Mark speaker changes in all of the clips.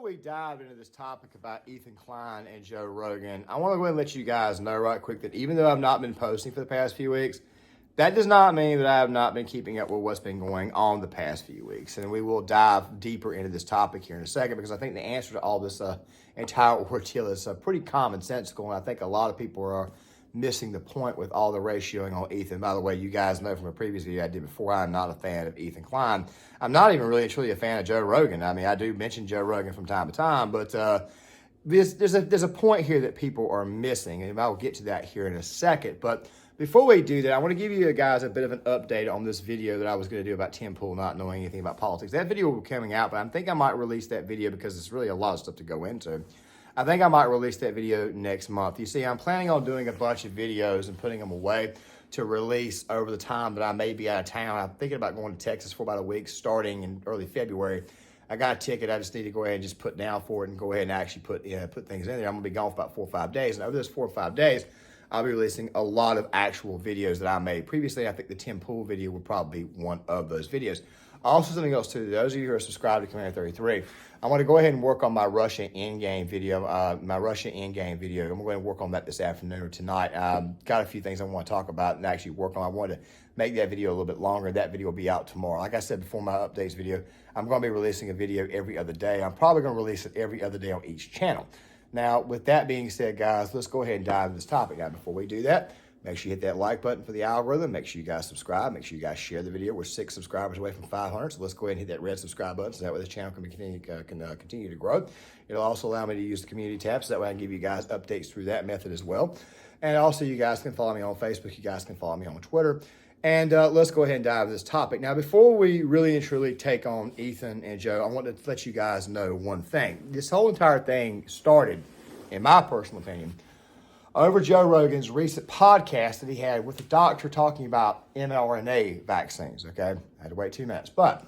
Speaker 1: we dive into this topic about Ethan Klein and Joe Rogan, I want to go ahead and let you guys know right quick that even though I've not been posting for the past few weeks, that does not mean that I have not been keeping up with what's been going on the past few weeks. And we will dive deeper into this topic here in a second, because I think the answer to all this entire ordeal is pretty commonsensical, and I think a lot of people are missing the point with all the ratioing on Ethan. By the way, you guys know from a previous video I did before, I'm not a fan of Ethan Klein. I'm not even really truly a fan of Joe Rogan. I mean, I do mention Joe Rogan from time to time, but there's a point here that people are missing, and I'll get to that here in a second. But before we do that, I want to give you guys a bit of an update on this video that I was going to do about Tim Pool not knowing anything about politics. That video will be coming out, but I think I might release that video because it's really a lot of stuff to go into. I think I might release that video next month. You see, I'm planning on doing a bunch of videos and putting them away to release over the time that I may be out of town. I'm thinking about going to Texas for about a week starting in early February. I got a ticket. I just need to go ahead and just put down for it and go ahead and actually put things in there. I'm going to be gone for about 4 or 5 days. And over those 4 or 5 days, I'll be releasing a lot of actual videos that I made previously. I think the Tim Pool video would probably be one of those videos. Also, something else too, those of you who are subscribed to Commander 33, I want to go ahead and work on my Russia endgame video. I'm going to go ahead and work on that this afternoon or tonight. Got a few things I want to talk about and actually work on. I wanted to make that video a little bit longer. That video will be out tomorrow. Like I said before, my updates video, I'm going to be releasing a video every other day. I'm probably going to release it every other day on each channel. Now, with that being said, guys, let's go ahead and dive into this topic. Now, before we do that, make sure you hit that like button for the algorithm. Make sure you guys subscribe. Make sure you guys share the video. We're 6 subscribers away from 500, so let's go ahead and hit that red subscribe button so that way the channel can continue to grow. It'll also allow me to use the community tab, so that way I can give you guys updates through that method as well. And also, you guys can follow me on Facebook. You guys can follow me on Twitter. And let's go ahead and dive into this topic. Now, before we really and truly take on Ethan and Joe, I want to let you guys know one thing. This whole entire thing started, in my personal opinion, over Joe Rogan's recent podcast that he had with a doctor talking about mRNA vaccines, okay? I had to wait 2 minutes. But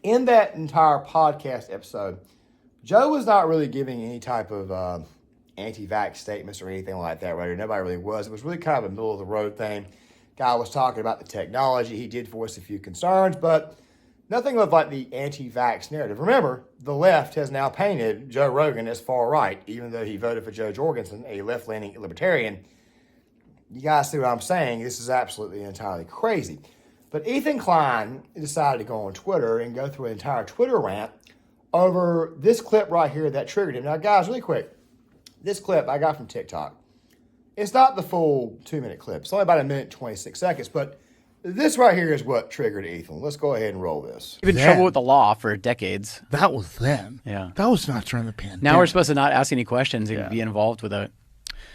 Speaker 1: in that entire podcast episode, Joe was not really giving any type of anti-vax statements or anything like that, right? Nobody really was. It was really kind of a middle-of-the-road thing. Guy was talking about the technology. He did voice a few concerns, but nothing of like the anti-vax narrative. Remember, the left has now painted Joe Rogan as far right, even though he voted for Joe Jorgensen, a left-leaning libertarian. You guys see what I'm saying? This is absolutely entirely crazy. But Ethan Klein decided to go on Twitter and go through an entire Twitter rant over this clip right here that triggered him. Now, guys, really quick, this clip I got from TikTok. It's not the full 2-minute clip. It's only about 1 minute and 26 seconds, but this right here is what triggered Ethan. Let's go ahead and roll this.
Speaker 2: You've been in trouble with the law for decades.
Speaker 3: That was then.
Speaker 2: Yeah.
Speaker 3: That was not during the pandemic.
Speaker 2: Now we're supposed to not ask any questions and be involved with it.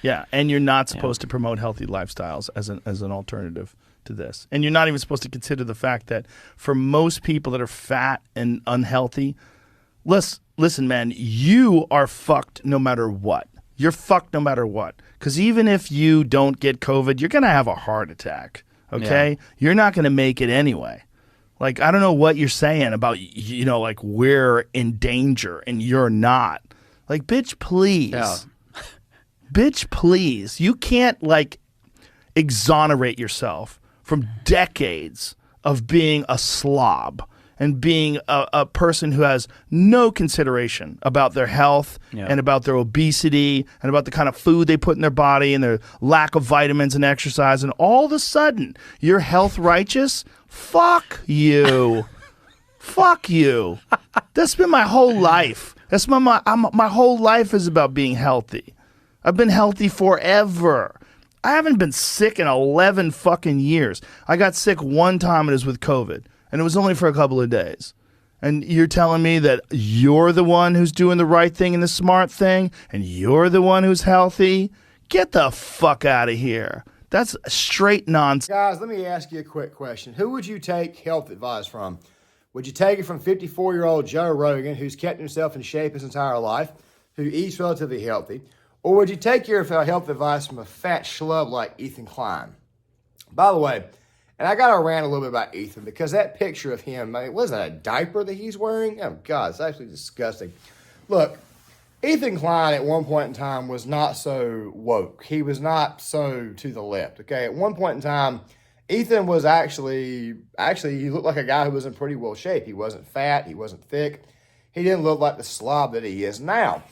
Speaker 3: Yeah, and you're not supposed to promote healthy lifestyles as an alternative to this. And you're not even supposed to consider the fact that for most people that are fat and unhealthy, listen, man, you are fucked no matter what. You're fucked no matter what. Because even if you don't get COVID, you're going to have a heart attack. Okay? Yeah. You're not going to make it anyway. Like, I don't know what you're saying about, like we're in danger and you're not. Like, bitch, please. Yeah. Bitch, please. You can't, like, exonerate yourself from decades of being a slob and being a person who has no consideration about their health and about their obesity and about the kind of food they put in their body and their lack of vitamins and exercise. And all of a sudden, you're health righteous? Fuck you. Fuck you. That's been my whole life. That's my whole life is about being healthy. I've been healthy forever. I haven't been sick in 11 fucking years. I got sick one time and it was with COVID. And it was only for a couple of days. And you're telling me that you're the one who's doing the right thing and the smart thing, and you're the one who's healthy? Get the fuck out of here. That's straight nonsense.
Speaker 1: Guys, let me ask you a quick question. Who would you take health advice from? Would you take it from 54-year-old Joe Rogan, who's kept himself in shape his entire life, who eats relatively healthy? Or would you take your health advice from a fat schlub like Ethan Klein? By the way, and I got to rant a little bit about Ethan because that picture of him, what is that, a diaper that he's wearing? Oh, God, it's actually disgusting. Look, Ethan Klein at one point in time was not so woke. He was not so to the left, okay? At one point in time, Ethan was actually he looked like a guy who was in pretty well shape. He wasn't fat. He wasn't thick. He didn't look like the slob that he is now.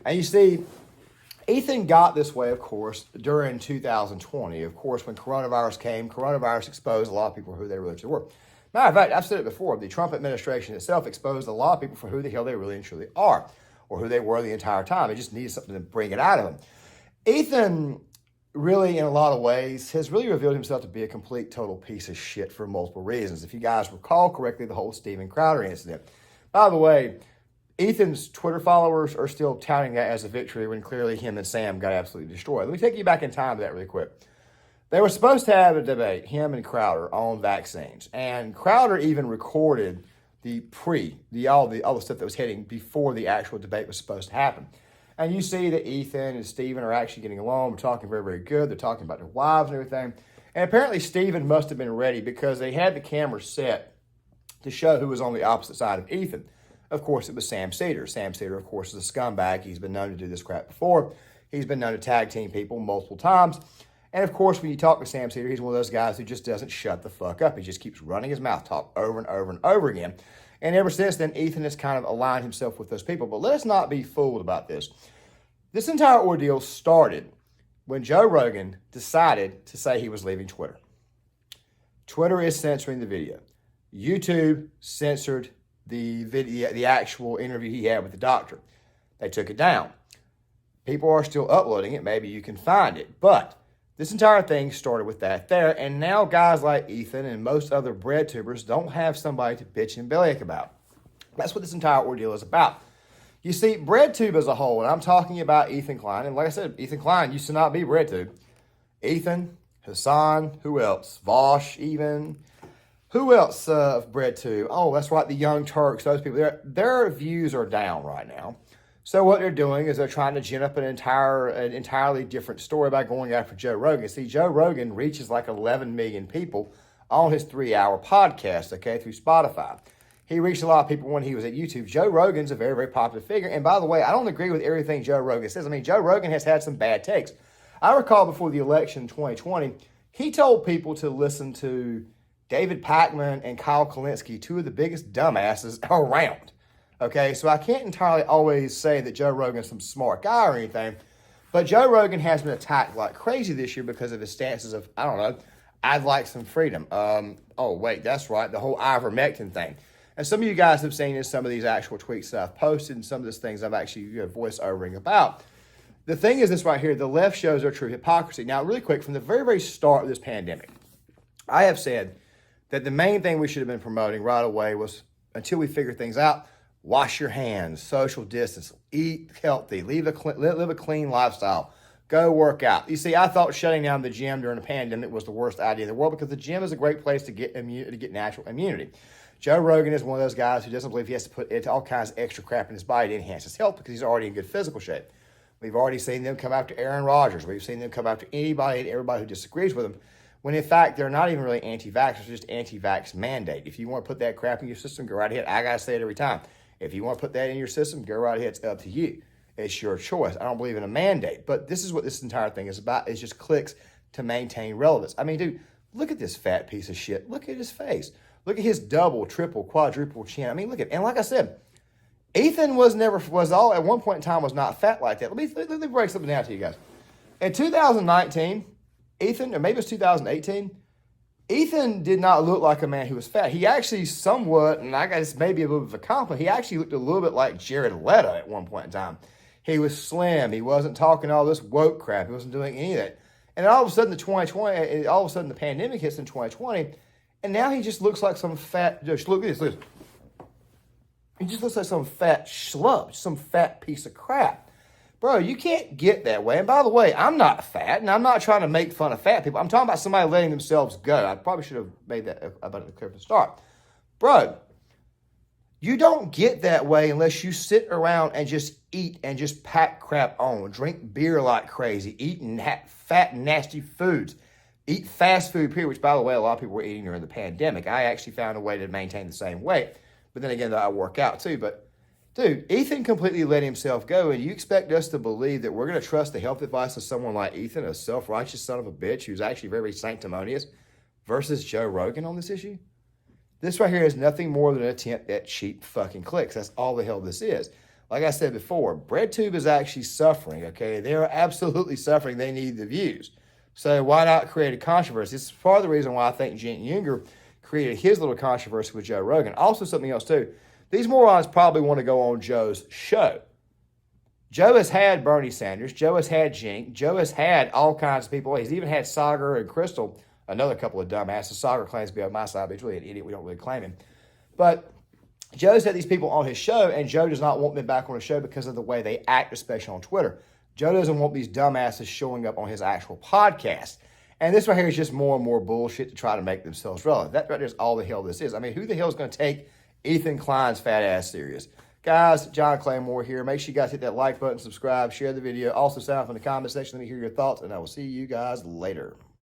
Speaker 1: And you see, Ethan got this way, of course, during 2020. Of course, when coronavirus came, coronavirus exposed a lot of people for who they really were. Matter of fact, I've said it before, the Trump administration itself exposed a lot of people for who the hell they really and truly are, or who they were the entire time. It just needed something to bring it out of them. Ethan really, in a lot of ways, has really revealed himself to be a complete, total piece of shit for multiple reasons. If you guys recall correctly, the whole Steven Crowder incident. By the way, Ethan's Twitter followers are still touting that as a victory when clearly him and Sam got absolutely destroyed. Let me take you back in time to that really quick. They were supposed to have a debate, him and Crowder, on vaccines. And Crowder even recorded all the stuff that was hitting before the actual debate was supposed to happen. And you see that Ethan and Steven are actually getting along. They're talking very, very good. They're talking about their wives and everything. And apparently Steven must have been ready because they had the camera set to show who was on the opposite side of Ethan. Of course, it was Sam Seder. Sam Seder, of course, is a scumbag. He's been known to do this crap before. He's been known to tag team people multiple times. And of course, when you talk to Sam Seder, he's one of those guys who just doesn't shut the fuck up. He just keeps running his mouth talk over and over and over again. And ever since then, Ethan has kind of aligned himself with those people. But let us not be fooled about this. This entire ordeal started when Joe Rogan decided to say he was leaving Twitter. Twitter is censoring the video. YouTube censored the video, the actual interview he had with the doctor. They took it down. People are still uploading it. Maybe you can find it. But this entire thing started with that there. And now guys like Ethan and most other bread tubers don't have somebody to bitch and bellyache about. That's what this entire ordeal is about. You see, BreadTube as a whole, and I'm talking about Ethan Klein, and like I said, Ethan Klein used to not be BreadTube. Ethan, Hassan, who else? Vosh, even. Who else of BreadTube? Oh, that's right, the Young Turks, those people. Their views are down right now. So what they're doing is they're trying to gin up an entirely different story by going after Joe Rogan. See, Joe Rogan reaches like 11 million people on his 3-hour podcast, okay, through Spotify. He reached a lot of people when he was at YouTube. Joe Rogan's a very, very popular figure. And by the way, I don't agree with everything Joe Rogan says. I mean, Joe Rogan has had some bad takes. I recall before the election in 2020, he told people to listen to David Pakman and Kyle Kalinske, two of the biggest dumbasses around. Okay, so I can't entirely always say that Joe Rogan's some smart guy or anything, but Joe Rogan has been attacked like crazy this year because of his stances of, I don't know, I'd like some freedom. Oh, wait, that's right, the whole ivermectin thing. And some of you guys have seen in some of these actual tweets that I've posted and some of these things I've actually voice overing about. The thing is this right here, the left shows their true hypocrisy. Now, really quick, from the very, very start of this pandemic, I have said that the main thing we should have been promoting right away was, until we figure things out, wash your hands, social distance, eat healthy, live a clean lifestyle, go work out. You see, I thought shutting down the gym during the pandemic was the worst idea in the world because the gym is a great place to get natural immunity. Joe Rogan is one of those guys who doesn't believe he has to put into all kinds of extra crap in his body to enhance his health because he's already in good physical shape. We've already seen them come after Aaron Rodgers. We've seen them come after anybody and everybody who disagrees with him, when in fact they're not even really anti-vaxxers, just anti-vax mandate. If you want to put that crap in your system, go right ahead. I gotta say it every time. If you want to put that in your system, go right ahead. It's up to you. It's your choice. I don't believe in a mandate, but this is what this entire thing is about. It's just clicks to maintain relevance. I mean, dude, look at this fat piece of shit. Look at his face. Look at his double, triple, quadruple chin. I mean, look at, and like I said, Ethan was at one point in time was not fat like that. Let me break something down to you guys. In 2019, Ethan, or maybe it was 2018, Ethan did not look like a man who was fat. He actually somewhat, and I guess maybe a little bit of a compliment, he actually looked a little bit like Jared Leto at one point in time. He was slim. He wasn't talking all this woke crap. He wasn't doing any of that. And all of a sudden, the pandemic hits in 2020, and now he just looks like some fat, just look at this. He just looks like some fat schlub, some fat piece of crap. Bro, you can't get that way. And by the way, I'm not fat, and I'm not trying to make fun of fat people. I'm talking about somebody letting themselves go. I probably should have made that about clear from the start. Bro, you don't get that way unless you sit around and just eat and just pack crap on, drink beer like crazy, eat fat, nasty foods, eat fast food, period, which, by the way, a lot of people were eating during the pandemic. I actually found a way to maintain the same weight. But then again, I work out too. But, dude, Ethan completely let himself go, and you expect us to believe that we're going to trust the health advice of someone like Ethan, a self-righteous son of a bitch who's actually very sanctimonious, versus Joe Rogan on this issue? This right here is nothing more than an attempt at cheap fucking clicks. That's all the hell this is. Like I said before, BreadTube is actually suffering, okay? They are absolutely suffering. They need the views. So why not create a controversy? This is part of the reason why I think Cenk Uygur created his little controversy with Joe Rogan. Also something else too. These morons probably want to go on Joe's show. Joe has had Bernie Sanders. Joe has had Cenk. Joe has had all kinds of people. He's even had Sagar and Crystal, another couple of dumbasses. Sagar claims to be on my side, but he's really an idiot. We don't really claim him. But Joe's had these people on his show, and Joe does not want them back on the show because of the way they act, especially on Twitter. Joe doesn't want these dumbasses showing up on his actual podcast. And this right here is just more and more bullshit to try to make themselves relevant. That right there is all the hell this is. I mean, who the hell is going to take Ethan Klein's fat ass serious? Guys, John Claymore here. Make sure you guys hit that like button, subscribe, share the video. Also, sign up in the comment section. Let me hear your thoughts, and I will see you guys later.